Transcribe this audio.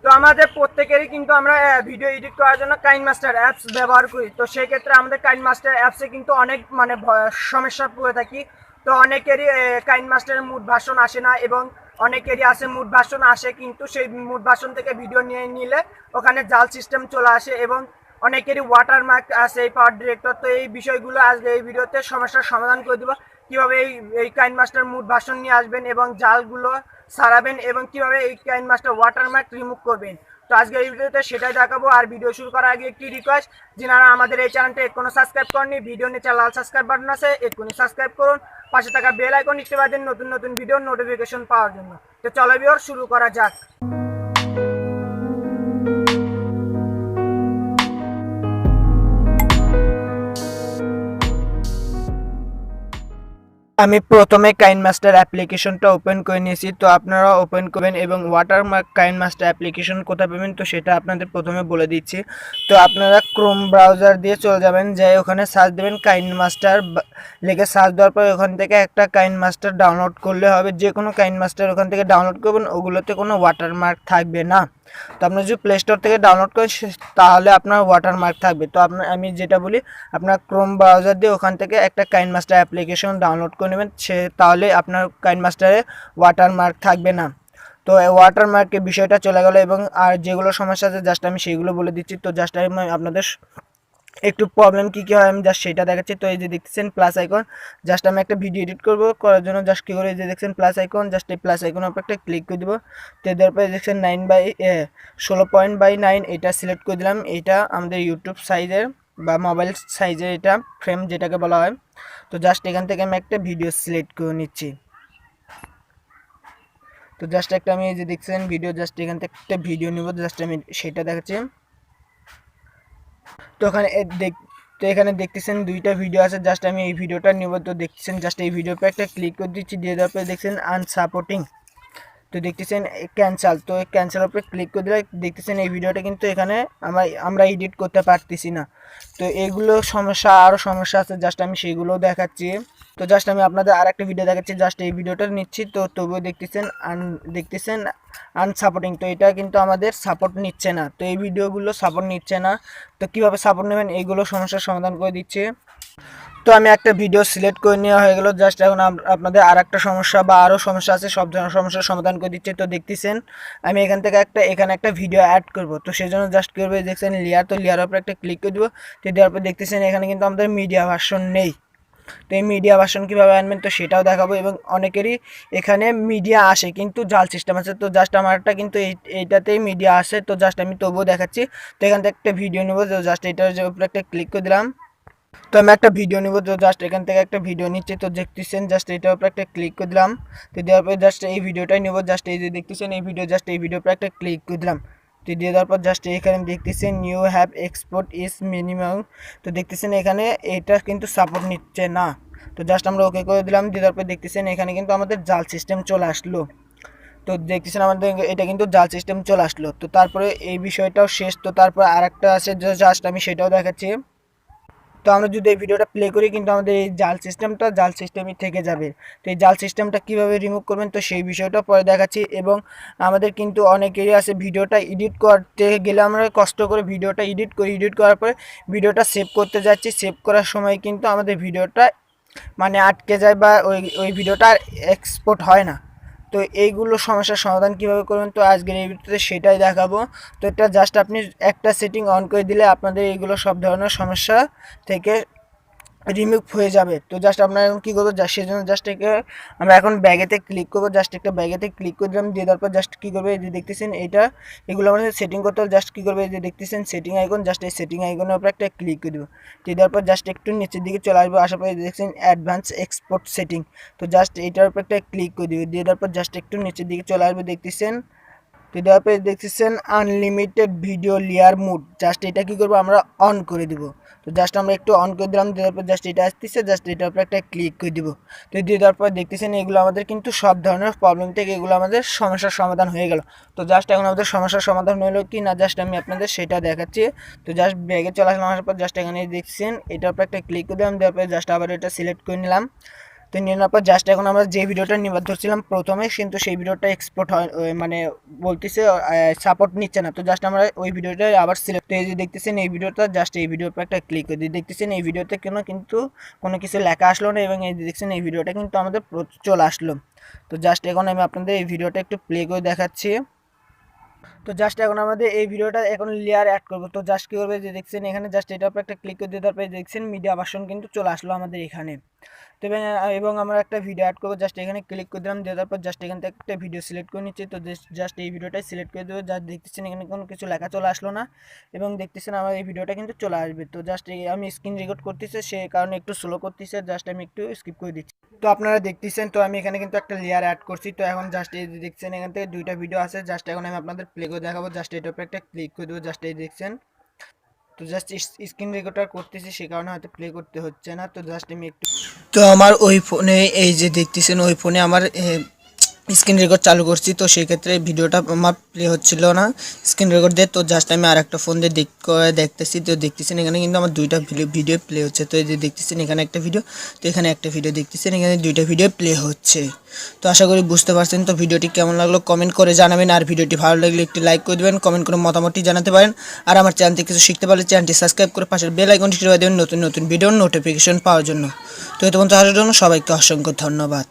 তো আমাদের প্রত্যেকেরই কিন্তু আমরা ভিডিও এডিট করার জন্য কাইনমাস্টার অ্যাপস ব্যবহার করি। তো সেই ক্ষেত্রে আমাদের কাইনমাস্টার অ্যাপসে কিন্তু অনেক সমস্যা পড়ে থাকি। তো অনেকেরই কাইনমাস্টারের মুড ভার্সন আসে না, এবং অনেকেরই আছে মুড ভার্সন আসে, কিন্তু সেই মুড ভার্সন থেকে ভিডিও নিয়ে নিলে ওখানে জাল সিস্টেম চলে আসে, এবং অনেকেরই ওয়াটারমার্ক আছে এই পাওয়ার ডিরেক্টর। তো এই বিষয়গুলো আজকে এই ভিডিওতে সমস্যার সমাধান করে দেবো, কীভাবে এই কাইনমাস্টার মুড ভার্সন নিয়ে আসবেন এবং জালগুলো সারাবেন, এবং কিভাবে এই কাইনমাস্টার ওয়াটারমার্ক রিমুভ করবেন। তো আজকে এই ভিডিওতে সেটাই দেখাবো। আর ভিডিও শুরু করার আগে একটি রিকোয়েস্ট, যারা আমাদের এই চ্যানেলটা এখনো সাবস্ক্রাইব করেননি, ভিডিও নিচে লাল সাবস্ক্রাইব বাটন আছে, এক্ষুনি সাবস্ক্রাইব করুন, পাশে থাকা বেল আইকন টিপে দিন নতুন নতুন ভিডিওর নোটিফিকেশন পাওয়ার জন্য। তো চলো ভিউয়ার শুরু করা যাক। আমি প্রথমে কাইনমাস্টার অ্যাপ্লিকেশনটা ওপেন করে নিয়েছি। তো আপনারা ওপেন করবেন এবং ওয়াটারমার্ক কাইনমাস্টার অ্যাপ্লিকেশন কোথায় পাবেন তো সেটা আপনাদের প্রথমে বলে দিচ্ছি। তো আপনারা ক্রোম ব্রাউজার দিয়ে চলে যাবেন, যাই ওখানে সার্চ দেবেন কাইনমাস্টার লিখে সার্চ দেওয়ার পর ওখান থেকে একটা কাইনমাস্টার ডাউনলোড করলে হবে। যে কোনো কাইনমাস্টার ওখান থেকে ডাউনলোড করবেন, ওগুলোতে কোনো ওয়াটারমার্ক থাকবে না। তো আপনি যদি প্লে স্টোর থেকে ডাউনলোড করেন তাহলে আপনার ওয়াটারমার্ক থাকবে। তো আমি যেটা বলি, আপনার ক্রোম ব্রাউজার দিয়ে ওখান থেকে একটা কাইনমাস্টার অ্যাপ্লিকেশন ডাউনলোড করে নেবেন, তাহলে আপনার কাইনমাস্টারে ওয়াটারমার্ক থাকবে না। তো ওয়াটারমার্কের বিষয়টা চলে গেল, এবং আর যেগুলো সমস্যা আছে জাস্ট আমি সেইগুলো বলে দিচ্ছি। তো জাস্ট আমি আপনাদের একটু প্রবলেম কী হয় আমি জাস্ট সেটা দেখাচ্ছি। তো এই যে দেখতেছেন প্লাস আইকন, জাস্ট আমি একটা ভিডিও এডিট করার জন্য জাস্ট কী করে, এই যে দেখছেন প্লাস আইকন, জাস্ট এই প্লাস আইকনের উপর একটা ক্লিক করে দেবো। তো দেওয়ার পরে দেখছেন 16.9 এটা সিলেক্ট করে দিলাম। এটা আমাদের ইউটিউব সাইজের বা মোবাইল সাইজের এটা ফ্রেম যেটাকে বলা হয়। তো জাস্ট এখান থেকে আমি একটা ভিডিও সিলেক্ট করে নিচ্ছি। তো জাস্ট একটা আমি এই যে দেখছেন ভিডিও, জাস্ট এখান থেকে একটা ভিডিও নেব, জাস্ট আমি সেটা দেখাচ্ছি। তো এখানে দেখতেছেন দুইটা ভিডিও আছে, জাস্ট আমি এই ভিডিওটা নিব। তো দেখতেছেন জাস্ট এই ভিডিও পে একটা ক্লিক করে দিচ্ছি, দিয়ে দেওয়ার পরে দেখছেন আনসাপোর্টিং। তো দেখতেছেন ক্যান্সেল। তো ক্যান্সেলের উপরে ক্লিক করে দিলে দেখতেছেন এই ভিডিওটা কিন্তু এখানে আমরা এডিট করতে পারতেছি না। তো এইগুলো সমস্যা, আরও সমস্যা আছে, জাস্ট আমি সেইগুলোও দেখাচ্ছি। তো জাস্ট আমি আপনাদের আর একটা ভিডিও দেখাচ্ছি, জাস্ট এই ভিডিওটা নিচ্ছি। তো তবুও দেখতেছেন আনসাপোর্টিং। তো এটা কিন্তু আমাদের সাপোর্ট নিচ্ছে না। তো এই ভিডিওগুলো সাপোর্ট নিচ্ছে না। তো কীভাবে সাপোর্ট নেবেন এইগুলো সমস্যার সমাধান করে দিচ্ছে। তো আমি একটা ভিডিও সিলেক্ট করে নেওয়া হয়ে গেল, জাস্ট এখন আপনাদের আর একটা সমস্যা বা আরও সমস্যা আছে, সব ধরনের সমস্যার সমাধান করে দিচ্ছে। তো দেখতেছেন আমি এখান থেকে এখানে একটা ভিডিও অ্যাড করব। তো সেই জন্য জাস্ট করবে দেখছেন লেয়ার, তো লেয়ারের উপরে একটা ক্লিক করে দেবো। তো দেওয়ার পর দেখতেছেন এখানে কিন্তু আমাদের মিডিয়া ভার্সন নেই। তো এই মিডিয়া ভার্সন কীভাবে আনবেন তো সেটাও দেখাবো, এবং অনেকেরই এখানে মিডিয়া আসে কিন্তু জাল সিস্টেম আছে। তো জাস্ট আমারটা কিন্তু এইটাতেই মিডিয়া আসে। তো জাস্ট আমি তবুও দেখাচ্ছি। তো এখান থেকে একটা ভিডিও নেবো, তো জাস্ট এটার উপরে একটা ক্লিক করে দিলাম। তো আমি একটা ভিডিও নিব, তো জাস্ট এখান থেকে একটা ভিডিও নিচ্ছি। তো দেখতেছেন জাস্ট এটার উপরে একটা ক্লিক করে দিলাম। তো দেওয়ার পরে জাস্ট এই ভিডিওটাই নেব, জাস্ট এই যে দেখতেছেন এই ভিডিও, জাস্ট এই ভিডিওর উপরে একটা ক্লিক করে দিলাম। তো দিয়ে দেওয়ার পর জাস্ট এখানে দেখতেছেন new have export is minimum. তো দেখতেছেন এখানে এটা কিন্তু সাপোর্ট নিচ্ছে না। তো জাস্ট আমরা ওকে করে দিলাম। দিয়ে দেওয়ার পর দেখতেছেন এখানে কিন্তু আমাদের জাল সিস্টেম চলে আসলো। তো দেখতেছেন আমাদের এটা কিন্তু জাল সিস্টেম চলে আসলো। তো তারপরে এই বিষয়টাও শেষ। তো তারপর আর একটা আছে, জাস্ট আমি সেটাও দেখাচ্ছি। তো আমরা যদি এই ভিডিওটা প্লে করি কিন্তু আমাদের এই জাল সিস্টেমই থেকে যাবে। তো এই জাল সিস্টেমটা কীভাবে রিমুভ করবেন তো সেই বিষয়টা পরে দেখাচ্ছি। এবং আমাদের কিন্তু অনেকেরই আছে ভিডিওটা এডিট করতে গেলে আমরা কষ্ট করে ভিডিওটা এডিট করার পরে ভিডিওটা সেভ করতে যাচ্ছি, সেভ করার সময় কিন্তু আমাদের ভিডিওটা আটকে যায় বা ওই ভিডিওটা এক্সপোর্ট হয় না। তো এইগুলো সমস্যার সমাধান কীভাবে করবেন তো আজকের এই ভিডিওতে সেটাই দেখাবো। তো এটা জাস্ট আপনি একটা সেটিং অন করে দিলে আপনাদের এইগুলো সব ধরনের সমস্যা থেকে রিমুভ হয়ে যাবে। তো জাস্ট আপনারা এখন কী করবো, সেজন্য জাস্ট আমরা এখন ব্যাগেতে ক্লিক করবো, জাস্ট একটা ব্যাগেতে ক্লিক করে দিলাম। দিয়ে দেওয়ার পর জাস্ট কী করবে, এই যে দেখতেছেন এগুলো আমাদের সেটিং করতে হবে। জাস্ট কী করবে, এই যে দেখতেছেন সেটিং আইকন, জাস্ট এই সেটিং আইকনের উপর একটা ক্লিক করে দেবো। দিয়ে দেওয়ার পর জাস্ট একটু নিচের দিকে চলে আসবো, আসার পরে দেখছেন অ্যাডভান্স এক্সপোর্ট সেটিং। তো জাস্ট এইটার উপর একটা ক্লিক করে দেবে। দিয়ে দেওয়ার পর জাস্ট একটু নিচের দিকে চলে আসবে, দেখতেছেন। তো দেওয়ার পরে দেখতেছেন unlimited video layer mode, just এটা কী করবো আমরা অন করে দিব। তো জাস্ট আমরা একটু অন করে দিলাম। দেওয়ার পর জাস্ট এটা আসতেছে, জাস্ট এটার উপর একটা ক্লিক করে দিব। তো দিয়ে দেওয়ার পর দেখতেছেন এগুলো আমাদের কিন্তু সব ধরনের প্রবলেম থেকে এগুলো আমাদের সমস্যার সমাধান হয়ে গেল। তো জাস্ট এখন আমাদের সমস্যার সমাধান হলো কি না জাস্ট আমি আপনাদের সেটা দেখাচ্ছি। তো জাস্ট ব্যাগে চলে আসলাম, আসার পর জাস্ট এখানে দেখছেন এটার উপর একটা ক্লিক করে দিলাম। দেওয়ার পরে জাস্ট আবার এটা সিলেক্ট করে নিলাম। তো নিয়ে নেওয়ার পর জাস্ট এখন আমরা যে ভিডিওটা নিবার ধরছিলাম প্রথমে, কিন্তু সেই ভিডিওটা এক্সপোর্ট হয় মানে বলতেছে সাপোর্ট নিচ্ছে না। তো জাস্ট আমরা ওই ভিডিওটা আবার সিলেক্ট, তো এই যে দেখতেছেন এই ভিডিওটা, জাস্ট এই ভিডিওর উপর একটা ক্লিক করে দিই। দেখতেছেন এই ভিডিওতে কিন্তু কোনো কিছু লেখা আসলো না, এবং এই দেখছেন এই ভিডিওটা কিন্তু আমাদের চলে আসলো। তো জাস্ট এখন আমি আপনাদের এই ভিডিওটা একটু প্লে করে দেখাচ্ছি। তো জাস্ট এখন আমাদের এই ভিডিওটা এখন লেয়ার অ্যাড করবো। তো জাস্ট কী করবে, যে দেখছেন এখানে জাস্ট এটার উপর একটা ক্লিক করে দিয়ে তারপরে দেখছেন মিডিয়া ভার্সন কিন্তু চলে আসলো আমাদের এখানে। তো এবং আমরা একটা ভিডিও অ্যাড করবো, জাস্ট এখানে ক্লিক করে দিলাম, দেওয়ার পর জাস্ট এখান থেকে একটা ভিডিও সিলেক্ট করে নিচ্ছি। তো জাস্ট এই ভিডিওটাই সিলেক্ট করে দেবো। জাস্ট দেখতেছেন এখানে কোনো কিছু লেখা চলে আসলো না, এবং দেখতেছেন আমার এই ভিডিওটা কিন্তু চলে আসবে। তো জাস্ট আমি স্ক্রিন রেকর্ড করতেছি, সে কারণে একটু স্লো করতেছে, জাস্ট আমি একটু স্কিপ করে দিচ্ছি। তো আপনারা দেখতেছেন, তো আমি এখানে কিন্তু একটা লেয়ার অ্যাড করছি। তো এখন জাস্ট এই যে দেখছেন এখান থেকে দুইটা ভিডিও আছে, জাস্ট এখন আমি আপনাদের প্লে করে দেখাবো। জাস্ট এটার উপরে একটা ক্লিক করে দেবো, জাস্ট এই দেখছেন। তো জাস্ট স্ক্রিন রেকর্ডার করতেছি, সে কারণে হয়তো প্লে করতে হচ্ছে না। তো জাস্ট আমি একটু, তো আমার ওই ফোনে এই যে দেখতেছেন ওই ফোনে আমার স্ক্রিন রেকর্ড চালু করছি, তো সেই ক্ষেত্রে ভিডিওটা আমার প্লে হচ্ছিল না স্ক্রিন রেকর্ড দিয়ে। তো জাস্ট আমি আর একটা ফোন দিয়ে দেখতেছি। তো দেখতেছেন এখানে কিন্তু আমার দুইটা ভিডিও প্লে হচ্ছে। তো এই যে দেখতেছেন এখানে একটা ভিডিও, তো এখানে একটা ভিডিও দেখতেছেন, এখানে দুইটা ভিডিও প্লে হচ্ছে। তো আশা করি বুঝতে পারছেন। তো ভিডিওটি কেমন লাগলো কমেন্ট করে জানাবেন, আর ভিডিওটি ভালো লাগলে একটি লাইক করে দেবেন, কমেন্ট করে মতামতটি জানাতে পারেন। আর আমার চ্যানেল থেকে কিছু শিখতে পারলে চ্যানেলটি সাবস্ক্রাইব করে পাশের বেল আইকনটি টিপে দেবেন নতুন নতুন ভিডিওর নোটিফিকেশন পাওয়ার জন্য। তো এই পর্যন্ত আসার জন্য সবাইকে অসংখ্য ধন্যবাদ।